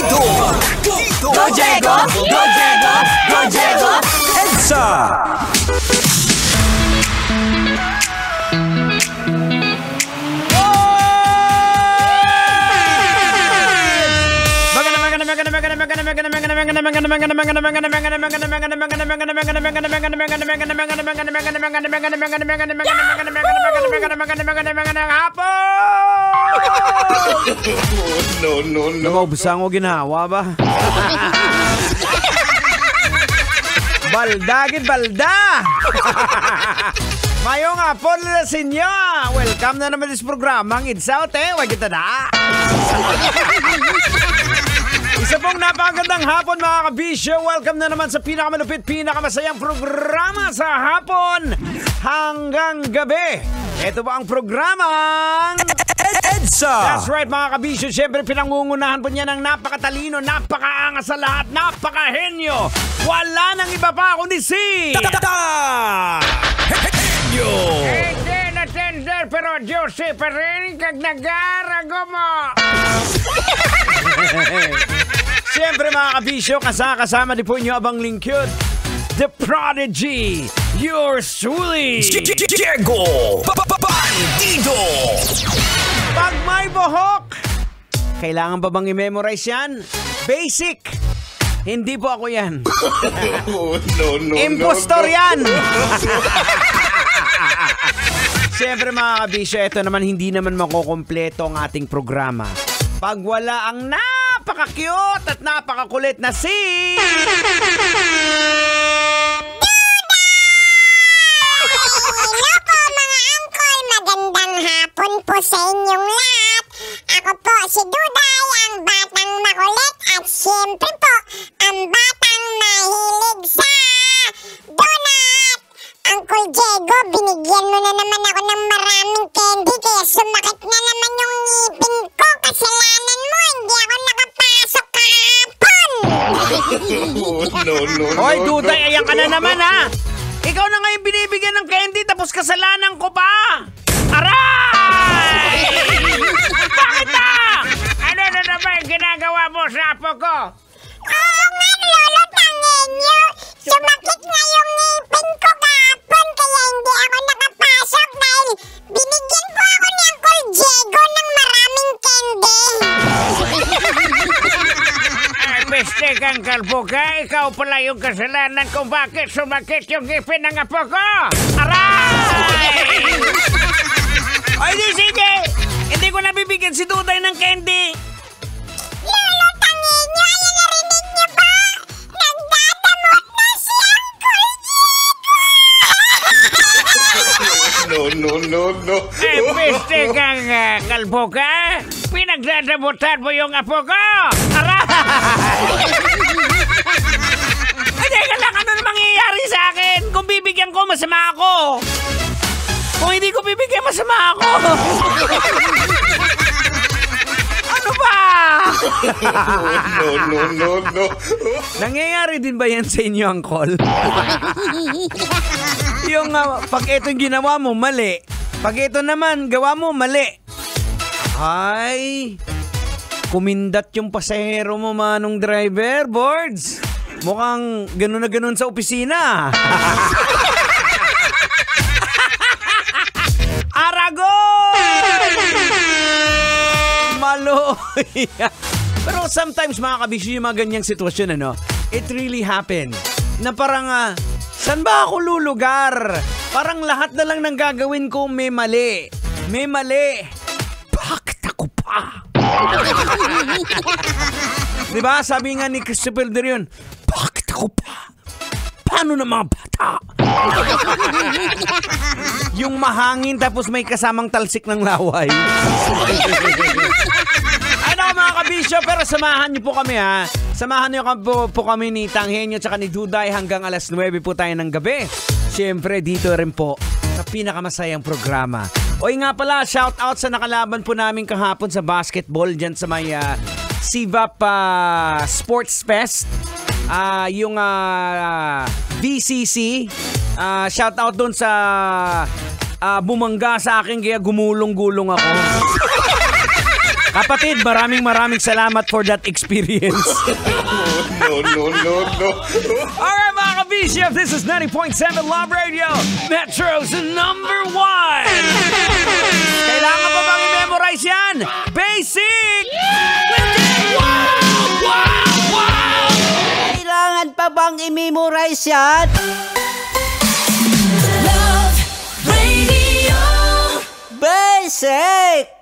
Bandido! Go Diego! Go Diego! Go Diego! EDSA! No. Lumabsang o ginawa ba? Baldagin balda! Mayong hapon na sa inyo! Welcome na naman sa programang EDSA, wag kita na! Isa pong napakagandang hapon mga kabisyo. Welcome na naman sa pinakamalupit, pinakamasayang programa sa hapon hanggang gabi. Ito ba ang programang EDSA? That's right mga kabisyo. Siyempre pinangungunahan po niya ng napakatalino, napakaangas sa lahat, napakahenyo. Wala nang iba pa kundi si Henyo. Tender pero Jose pa rin kag nagarago mo. Siyempre mga kabisyo, kasama din po inyo abang lingkod, The Prodigy, yours truly, Diego! Bandido! Pag may buhok, kailangan ba bang i-memorize yan? Basic. Hindi po ako yan. Impostor yan. Siyempre mga kabisyo, ito naman hindi naman makukompleto ang ating programa pag wala ang napaka-cute at napaka-kulit na si... Hello po mga angkol, magandang hapon po sa inyong lahat. Ako po si Duday, ang batang makulit at siyempre po, ang batang mahilig sa donut. Uncle Diego, binigyan mo na naman ako ng maraming candy kaya sumakit na naman yung ngipin ko. Kasalanan mo, hindi ako nakapasok kahapon. No. Hoy Duday, ayan ka na naman ha. Ikaw na ngayon binibigyan ng candy tapos kasalanan ko pa. Aray! Bakit na? Ano na naman ginagawa mo sa apo ko? Oo nga, lolo, tangin nyo. Sumakit nga yung ngipin ko kahapon kaya hindi ako nakapasok dahil binigyan po ako ni Uncle Diego ng maraming candy. Ay, peste kang kalbo ka. Ikaw pala yung kasalanan kung bakit sumakit yung ngipin ng apo ko. Aray! Ay, di sige. Hindi ko nabibigyan si Duday ng candy. Lolo, tangin nyo. Ayan, narinig nyo ba? Nagdadamot na si Uncle Diego. No. Ay, peste kang kalbo ka. Pinagdadamutan mo yung apo ko. Aray! Ay, teka lang. Ano na mangyayari sa akin? Kung bibigyan ko, masama ako. Kung hindi ko bibigyan, masama ako. Ano ba? No. Nangyayari din ba yan sa inyo, Uncle? Yung pag ito yung ginawa mo, mali. Pag ito naman, gawa mo, mali. Ay, kumindat yung pasahero mo, manong driver, boards. Mukhang ganun na ganun sa opisina. Aragon! Maloy! Pero sometimes mga kabisyo yung mga ganyang sitwasyon, ano, it really happened. Na parang, saan ba ako lulugar? Parang lahat na lang ng gagawin ko may mali. May mali. Bakit ako pa? Diba? Sabi nga ni Christopher Derion, bakit ako pa? Paano na mga bata? Yung mahangin tapos may kasamang talsik ng laway. Ano mga kabisyo, pero samahan niyo po kami ha. Samahan niyo po kami ni Tanghenyo at ni Duday hanggang alas 9 po tayo ng gabi. Siyempre dito rin po sa pinakamasayang programa. Oy nga pala, shout out sa nakalaban po namin kahapon sa basketball dyan sa may CVAP Sports Fest. Yung BCC. Shout out doon sa bumangga sa akin kaya gumulong-gulong ako. Kapatid, maraming salamat for that experience. No. Alright mga ka-BCF, this is 90.7 Love Radio, Metro's #1. Kailangan pa bang i-memorize yan? Basic! Kailangan pa bang i-memorize yan? Love Radio. Basic!